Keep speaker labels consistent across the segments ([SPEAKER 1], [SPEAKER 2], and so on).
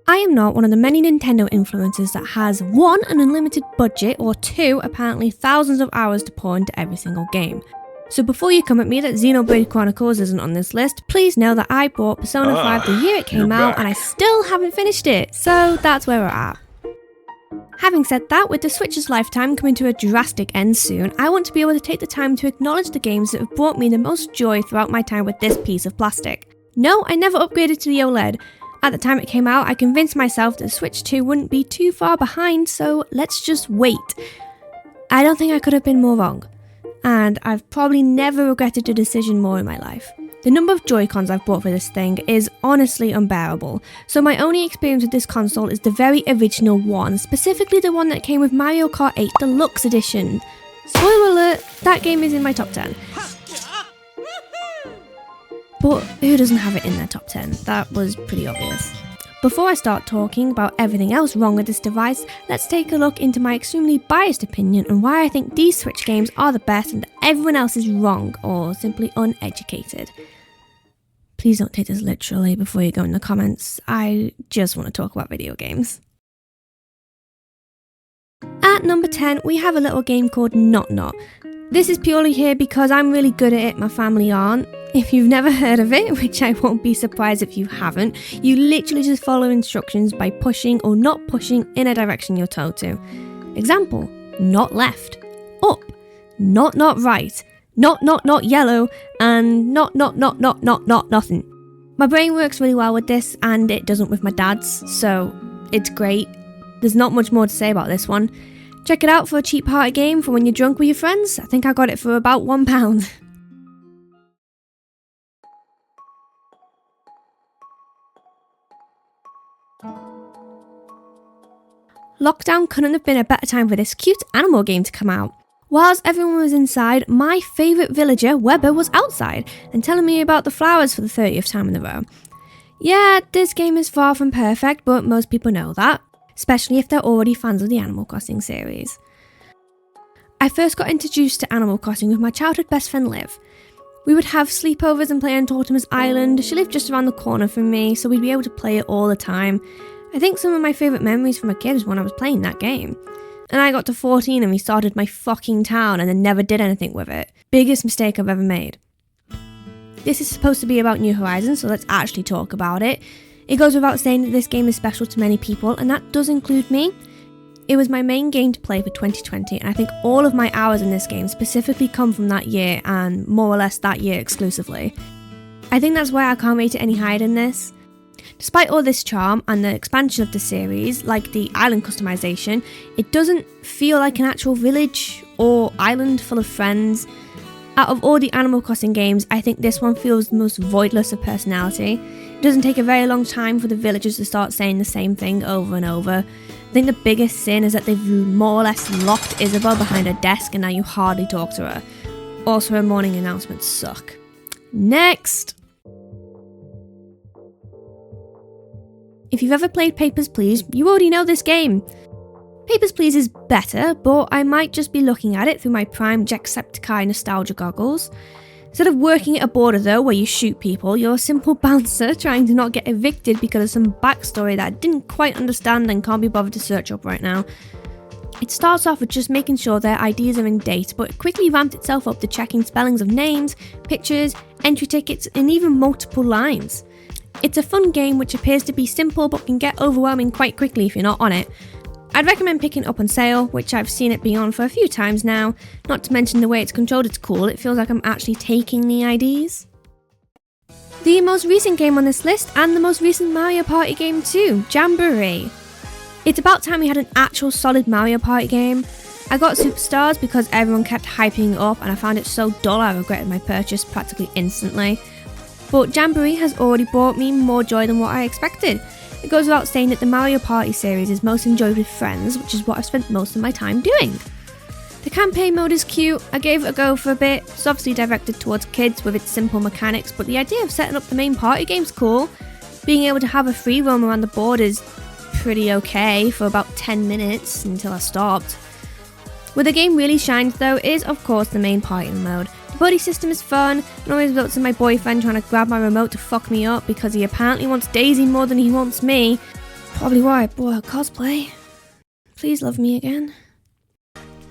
[SPEAKER 1] I am not one of the many Nintendo influencers that has 1, an unlimited budget, or 2, apparently thousands of hours to pour into every single game. So before you come at me that Xenoblade Chronicles isn't on this list, please know that I bought Persona 5 the year it came out and I still haven't finished it, so that's where we're at. Having said that, with the Switch's lifetime coming to a drastic end soon, I want to be able to take the time to acknowledge the games that have brought me the most joy throughout my time with this piece of plastic. No, I never upgraded to the OLED. At the time it came out, I convinced myself that Switch 2 wouldn't be too far behind, so let's just wait. I don't think I could have been more wrong, and I've probably never regretted a decision more in my life. The number of Joy-Cons I've bought for this thing is honestly unbearable, so my only experience with this console is the very original one, specifically the one that came with Mario Kart 8 Deluxe Edition. Spoiler alert, that game is in my top 10. But who doesn't have it in their top 10? That was pretty obvious. Before I start talking about everything else wrong with this device, let's take a look into my extremely biased opinion on why I think these Switch games are the best and that everyone else is wrong or simply uneducated. Please don't take this literally before you go in the comments, I just want to talk about video games. At number 10, we have a little game called Not Not. This is purely here because I'm really good at it, my family aren't. If you've never heard of it, which I won't be surprised if you haven't, you literally just follow instructions by pushing or not pushing in a direction you're told to. Example, not left, up, not right, not yellow, and not nothing. My brain works really well with this and it doesn't with my dad's, so it's great. There's not much more to say about this one. Check it out for a cheap party game for when you're drunk with your friends. I think I got it for about £1. Lockdown couldn't have been a better time for this cute animal game to come out. Whilst everyone was inside, my favourite villager, Weber, was outside and telling me about the flowers for the 30th time in a row. Yeah, this game is far from perfect, but most people know that, especially if they're already fans of the Animal Crossing series. I first got introduced to Animal Crossing with my childhood best friend Liv. We would have sleepovers and play on Tortimer's Island. She lived just around the corner from me, so we'd be able to play it all the time. I think some of my favourite memories from a kid is when I was playing that game. And I got to 14 and restarted my fucking town and then never did anything with it. Biggest mistake I've ever made. This is supposed to be about New Horizons, so let's actually talk about it. It goes without saying that this game is special to many people, and that does include me. It was my main game to play for 2020, and I think all of my hours in this game specifically come from that year, and more or less that year exclusively. I think that's why I can't rate it any higher than this. Despite all this charm and the expansion of the series, like the island customization, it doesn't feel like an actual village or island full of friends. Out of all the Animal Crossing games, I think this one feels the most voidless of personality. It doesn't take a very long time for the villagers to start saying the same thing over and over. I think the biggest sin is that they've more or less locked Isabelle behind a desk and now you hardly talk to her. Also, her morning announcements suck. Next! If you've ever played Papers, Please, you already know this game. Papers, Please is better, but I might just be looking at it through my prime Jacksepticeye nostalgia goggles. Instead of working at a border though, where you shoot people, you're a simple bouncer trying to not get evicted because of some backstory that I didn't quite understand and can't be bothered to search up right now. It starts off with just making sure their IDs are in date, but it quickly ramped itself up to checking spellings of names, pictures, entry tickets, and even multiple lines. It's a fun game which appears to be simple but can get overwhelming quite quickly if you're not on it. I'd recommend picking it up on sale, which I've seen it be on for a few times now. Not to mention the way it's controlled, it's cool. It feels like I'm actually taking the IDs. The most recent game on this list, and the most recent Mario Party game too, Jamboree. It's about time we had an actual solid Mario Party game. I got Superstars because everyone kept hyping it up and I found it so dull I regretted my purchase practically instantly. But Jamboree has already brought me more joy than what I expected. It goes without saying that the Mario Party series is most enjoyed with friends, which is what I've spent most of my time doing. The campaign mode is cute, I gave it a go for a bit. It's obviously directed towards kids with its simple mechanics, but the idea of setting up the main party game's cool. Being able to have a free roam around the board is pretty okay for about 10 minutes until I stopped. Where the game really shines though is of course the main party mode. The buddy system is fun, and always results in my boyfriend trying to grab my remote to fuck me up because he apparently wants Daisy more than he wants me. Probably why I bought her cosplay. Please love me again.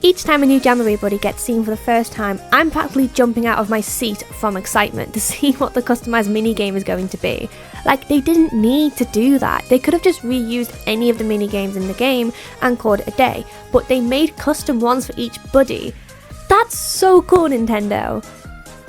[SPEAKER 1] Each time a new Jamboree buddy gets seen for the first time, I'm practically jumping out of my seat from excitement to see what the customised minigame is going to be. Like, they didn't need to do that. They could have just reused any of the minigames in the game and called it a day, but they made custom ones for each buddy. That's so cool, Nintendo!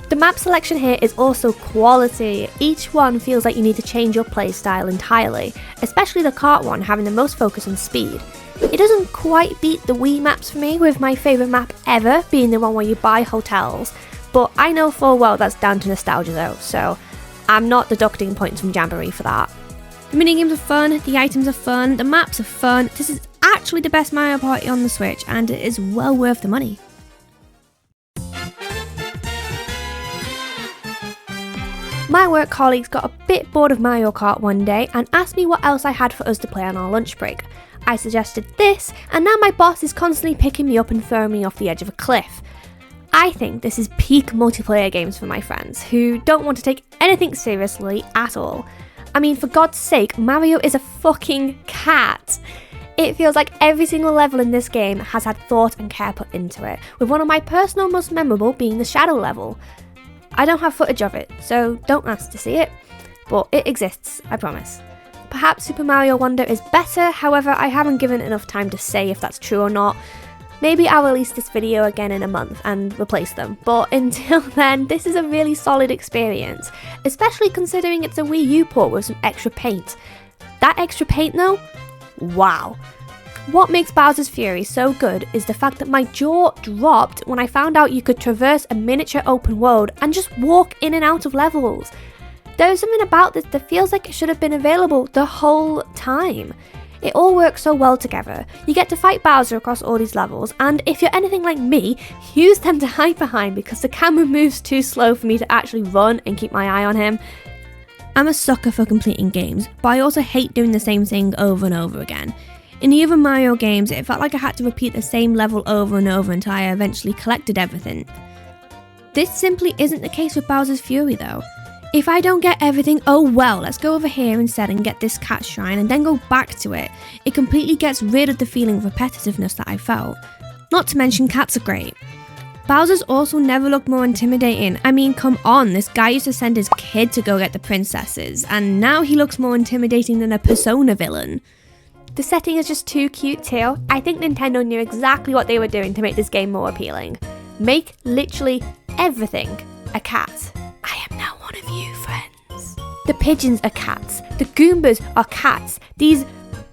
[SPEAKER 1] The map selection here is also quality. Each one feels like you need to change your playstyle entirely, especially the kart one having the most focus on speed. It doesn't quite beat the Wii maps for me, with my favourite map ever being the one where you buy hotels, but I know full well that's down to nostalgia though, so I'm not deducting points from Jamboree for that. The minigames are fun, the items are fun, the maps are fun. This is actually the best Mario Party on the Switch, and it is well worth the money. My work colleagues got a bit bored of Mario Kart one day and asked me what else I had for us to play on our lunch break. I suggested this, and now my boss is constantly picking me up and throwing me off the edge of a cliff. I think this is peak multiplayer games for my friends, who don't want to take anything seriously at all. I mean, for God's sake, Mario is a fucking cat. It feels like every single level in this game has had thought and care put into it, with one of my personal most memorable being the Shadow level. I don't have footage of it, so don't ask to see it, but it exists, I promise. Perhaps Super Mario Wonder is better, however I haven't given enough time to say if that's true or not. Maybe I'll release this video again in a month and replace them, but until then, this is a really solid experience, especially considering it's a Wii U port with some extra paint. That extra paint though? Wow. What makes Bowser's Fury so good is the fact that my jaw dropped when I found out you could traverse a miniature open world and just walk in and out of levels. There is something about this that feels like it should have been available the whole time. It all works so well together. You get to fight Bowser across all these levels, and if you're anything like me, use them to hide behind because the camera moves too slow for me to actually run and keep my eye on him. I'm a sucker for completing games, but I also hate doing the same thing over and over again. In the other Mario games, it felt like I had to repeat the same level over and over until I eventually collected everything. This simply isn't the case with Bowser's Fury though. If I don't get everything, oh well, let's go over here instead and get this cat shrine and then go back to it. It completely gets rid of the feeling of repetitiveness that I felt. Not to mention cats are great. Bowser's also never looked more intimidating. I mean, come on, this guy used to send his kid to go get the princesses, and now he looks more intimidating than a Persona villain. The setting is just too cute too. I think Nintendo knew exactly what they were doing to make this game more appealing. Make literally everything a cat. I am now one of you, friends. The pigeons are cats. The Goombas are cats. These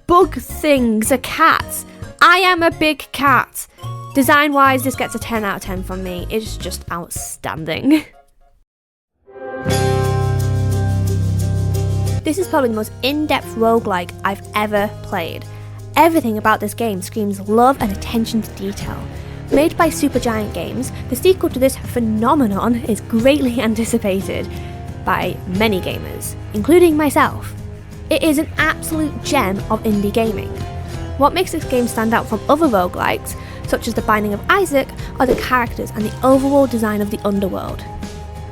[SPEAKER 1] bug things are cats. I am a big cat. Design wise, this gets a 10 out of 10 from me. It's just outstanding. This is probably the most in-depth roguelike I've ever played. Everything about this game screams love and attention to detail. Made by Supergiant Games, the sequel to this phenomenon is greatly anticipated by many gamers, including myself. It is an absolute gem of indie gaming. What makes this game stand out from other roguelikes, such as The Binding of Isaac, are the characters and the overall design of the underworld.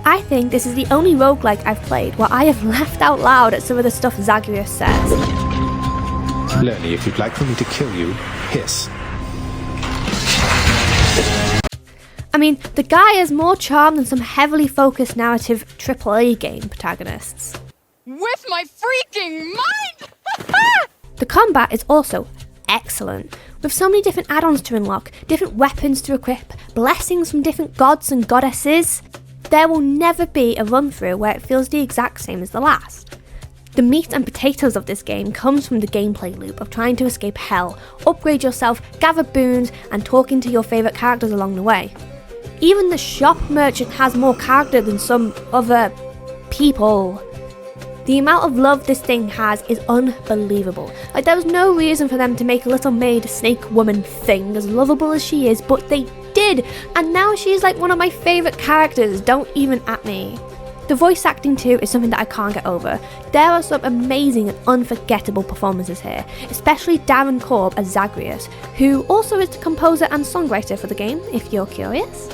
[SPEAKER 1] I think this is the only roguelike I've played where I have laughed out loud at some of the stuff Zagreus says.
[SPEAKER 2] Lenny, if you'd like for me to kill you, hiss.
[SPEAKER 1] I mean, the guy has more charm than some heavily focused narrative AAA game protagonists.
[SPEAKER 3] With my freaking mind!
[SPEAKER 1] The combat is also excellent, with so many different add-ons to unlock, different weapons to equip, blessings from different gods and goddesses. There will never be a run-through where it feels the exact same as the last. The meat and potatoes of this game comes from the gameplay loop of trying to escape hell, upgrade yourself, gather boons, and talking to your favourite characters along the way. Even the shop merchant has more character than some other people. The amount of love this thing has is unbelievable. Like, there was no reason for them to make a little maid snake woman thing as lovable as she is, but they did, and now she is like one of my favourite characters. Don't even at me. The voice acting too is something that I can't get over. There are some amazing and unforgettable performances here, especially Darren Korb as Zagreus, who also is the composer and songwriter for the game, if you're curious.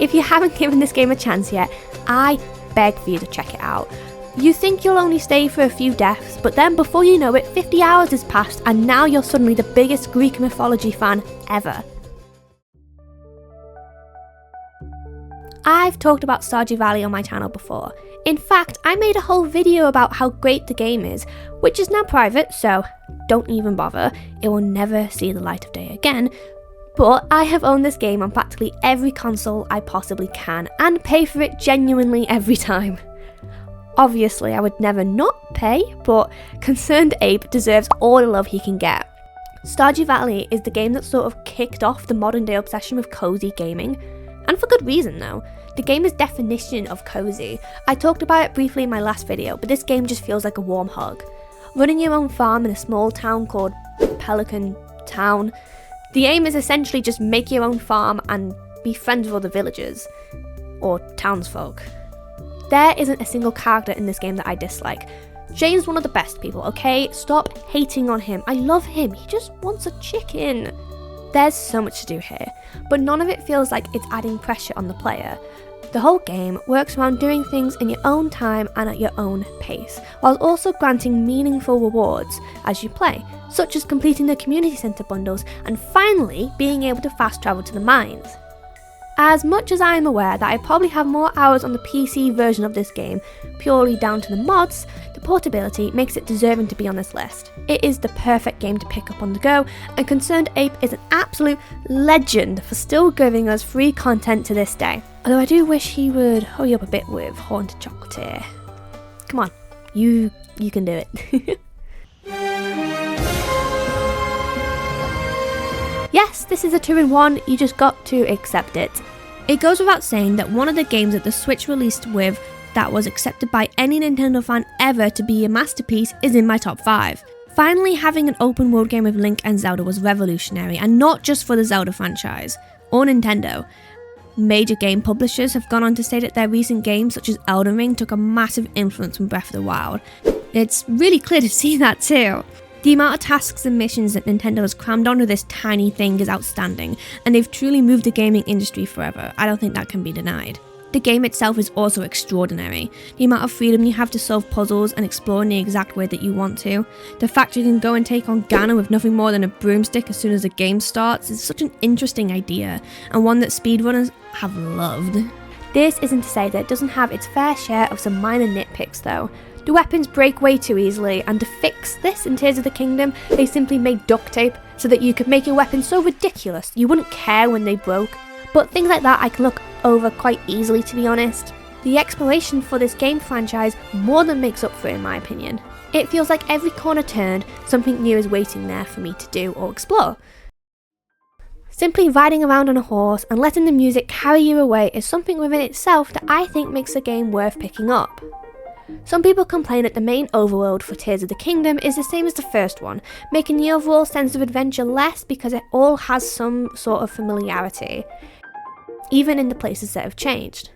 [SPEAKER 1] If you haven't given this game a chance yet, I beg for you to check it out. You think you'll only stay for a few deaths, but then before you know it, 50 hours has passed and now you're suddenly the biggest Greek mythology fan ever. I've talked about Stardew Valley on my channel before. In fact, I made a whole video about how great the game is, which is now private, so don't even bother, it will never see the light of day again. But I have owned this game on practically every console I possibly can, and pay for it genuinely every time. Obviously, I would never not pay, but Concerned Ape deserves all the love he can get. Stardew Valley is the game that sort of kicked off the modern day obsession with cozy gaming, and for good reason though. The game is definition of cozy. I talked about it briefly in my last video, but this game just feels like a warm hug. Running your own farm in a small town called Pelican Town. The aim is essentially just make your own farm and be friends with other villagers, or townsfolk. There isn't a single character in this game that I dislike. Jane's one of the best people, okay? Stop hating on him. I love him, he just wants a chicken. There's so much to do here, but none of it feels like it's adding pressure on the player. The whole game works around doing things in your own time and at your own pace, while also granting meaningful rewards as you play, such as completing the community centre bundles and finally being able to fast travel to the mines. As much as I am aware that I probably have more hours on the PC version of this game, purely down to the mods, the portability makes it deserving to be on this list. It is the perfect game to pick up on the go, and Concerned Ape is an absolute legend for still giving us free content to this day. Although I do wish he would hurry up a bit with Haunted Chocolatier. Come on, you can do it. Yes, this is a 2-in-1, you just got to accept it. It goes without saying that one of the games that the Switch released with that was accepted by any Nintendo fan ever to be a masterpiece is in my top 5. Finally having an open world game with Link and Zelda was revolutionary, and not just for the Zelda franchise, or Nintendo. Major game publishers have gone on to say that their recent games such as Elden Ring took a massive influence from Breath of the Wild. It's really clear to see that too. The amount of tasks and missions that Nintendo has crammed onto this tiny thing is outstanding, and they've truly moved the gaming industry forever. I don't think that can be denied. The game itself is also extraordinary. The amount of freedom you have to solve puzzles and explore in the exact way that you want to. The fact you can go and take on Ganon with nothing more than a broomstick as soon as the game starts is such an interesting idea, and one that speedrunners have loved. This isn't to say that it doesn't have its fair share of some minor nitpicks though. The weapons break way too easily, and to fix this in Tears of the Kingdom, they simply made duct tape so that you could make your weapon so ridiculous you wouldn't care when they broke. But things like that I can look over quite easily, to be honest. The exploration for this game franchise more than makes up for it in my opinion. It feels like every corner turned, something new is waiting there for me to do or explore. Simply riding around on a horse and letting the music carry you away is something within itself that I think makes the game worth picking up. Some people complain that the main overworld for Tears of the Kingdom is the same as the first one, making the overall sense of adventure less because it all has some sort of familiarity, even in the places that have changed.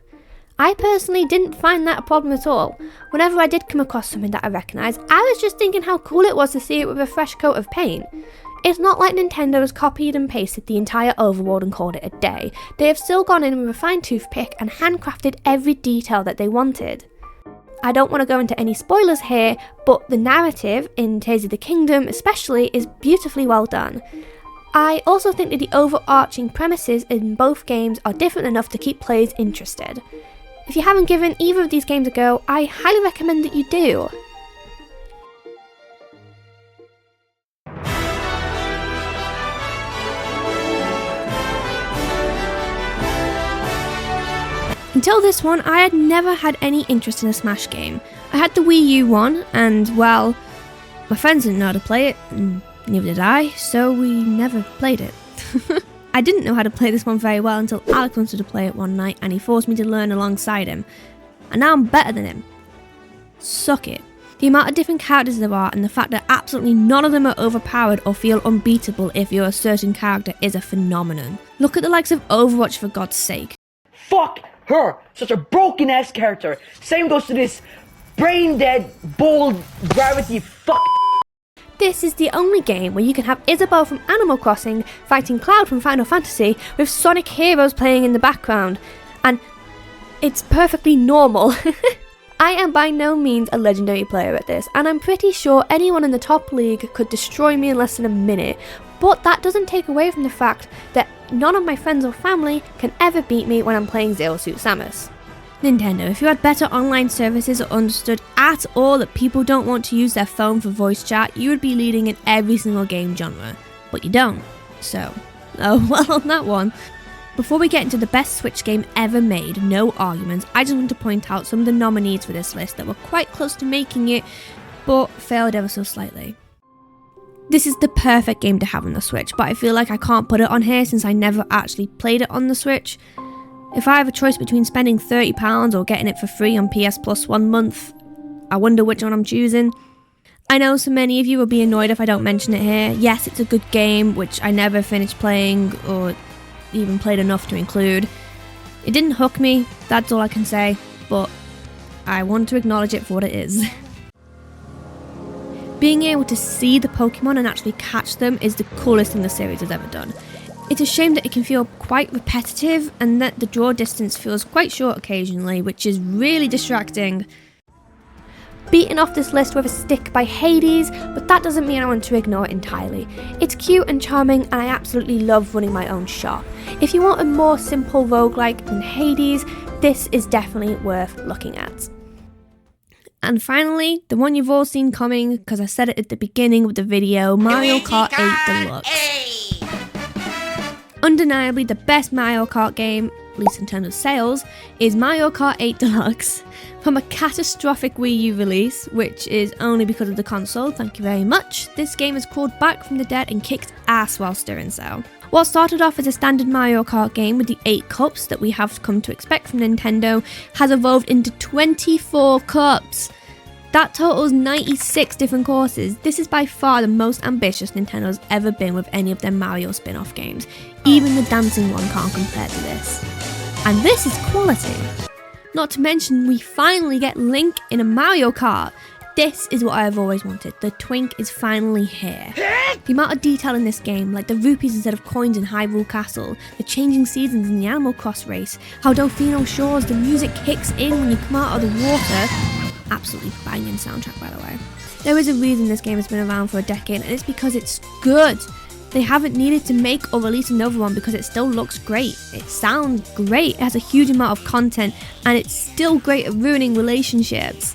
[SPEAKER 1] I personally didn't find that a problem at all. Whenever I did come across something that I recognised, I was just thinking how cool it was to see it with a fresh coat of paint. It's not like Nintendo has copied and pasted the entire overworld and called it a day. They have still gone in with a fine toothpick and handcrafted every detail that they wanted. I don't want to go into any spoilers here, but the narrative in Tears of the Kingdom especially is beautifully well done. I also think that the overarching premises in both games are different enough to keep players interested. If you haven't given either of these games a go, I highly recommend that you do. Until this one, I had never had any interest in a Smash game. I had the Wii U one, and well, my friends didn't know how to play it, and neither did I, so we never played it. I didn't know how to play this one very well until Alex wanted to play it one night, and he forced me to learn alongside him. And now I'm better than him. Suck it. The amount of different characters there are, and the fact that absolutely none of them are overpowered or feel unbeatable if you're a certain character is a phenomenon. Look at the likes of Overwatch for God's sake.
[SPEAKER 4] Fuck her! Such a broken ass character. Same goes to this brain dead, bold, gravity fuck.
[SPEAKER 1] This is the only game where you can have Isabelle from Animal Crossing fighting Cloud from Final Fantasy with Sonic Heroes playing in the background. and it's perfectly normal. I am by no means a legendary player at this, and I'm pretty sure anyone in the top league could destroy me in less than a minute, but that doesn't take away from the fact that none of my friends or family can ever beat me when I'm playing Zero Suit Samus. Nintendo, if you had better online services or understood at all that people don't want to use their phone for voice chat, you would be leading in every single game genre. But you don't. So, oh well on that one. Before we get into the best Switch game ever made, no arguments, I just want to point out some of the nominees for this list that were quite close to making it, but failed ever so slightly. This is the perfect game to have on the Switch, but I feel like I can't put it on here since I never actually played it on the Switch. If I have a choice between spending £30 or getting it for free on PS Plus 1 month, I wonder which one I'm choosing. I know so many of you will be annoyed if I don't mention it here. Yes, it's a good game, which I never finished playing or even played enough to include. It didn't hook me, that's all I can say, but I want to acknowledge it for what it is. Being able to see the Pokemon and actually catch them is the coolest thing the series has ever done. It's a shame that it can feel quite repetitive and that the draw distance feels quite short occasionally, which is really distracting. Beaten off this list with a stick by Hades, but that doesn't mean I want to ignore it entirely. It's cute and charming, and I absolutely love running my own shop. If you want a more simple roguelike than Hades, this is definitely worth looking at. And finally, the one you've all seen coming, because I said it at the beginning of the video, Mario Kart 8 Deluxe. Undeniably the best Mario Kart game, at least in terms of sales, is Mario Kart 8 Deluxe. From a catastrophic Wii U release, which is only because of the console, thank you very much, this game is crawled back from the dead and kicked ass whilst doing so. What started off as a standard Mario Kart game with the 8 cups that we have come to expect from Nintendo has evolved into 24 cups. That totals 96 different courses. This is by far the most ambitious Nintendo's ever been with any of their Mario spin-off games. Even the dancing one can't compare to this. And this is quality. Not to mention, we finally get Link in a Mario Kart. This is what I have always wanted. The twink is finally here. The amount of detail in this game, like the rupees instead of coins in Hyrule Castle, the changing seasons in the Animal Cross race, how Delfino Shores, the music kicks in when you come out of the water. Absolutely banging soundtrack, by the way. There is a reason this game has been around for a decade, and it's because it's good. They haven't needed to make or release another one because it still looks great. It sounds great, it has a huge amount of content, and it's still great at ruining relationships.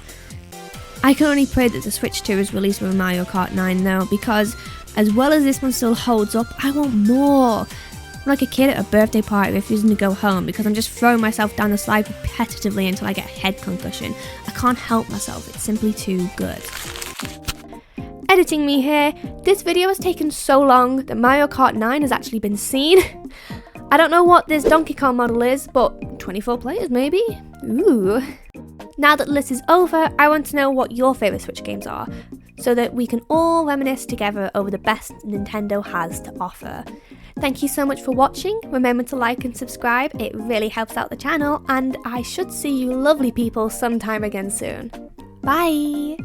[SPEAKER 1] I can only pray that the Switch 2 is released with Mario Kart 9 though, because as well as this one still holds up, I want more. I'm like a kid at a birthday party refusing to go home because I'm just throwing myself down the slide repetitively until I get a head concussion. I can't help myself, it's simply too good. Editing me here, this video has taken so long that Mario Kart 9 has actually been seen. I don't know what this Donkey Kong model is, but 24 players maybe? Ooh. Now that the list is over, I want to know what your favourite Switch games are, so that we can all reminisce together over the best Nintendo has to offer. Thank you so much for watching, remember to like and subscribe, it really helps out the channel, and I should see you lovely people sometime again soon. Bye!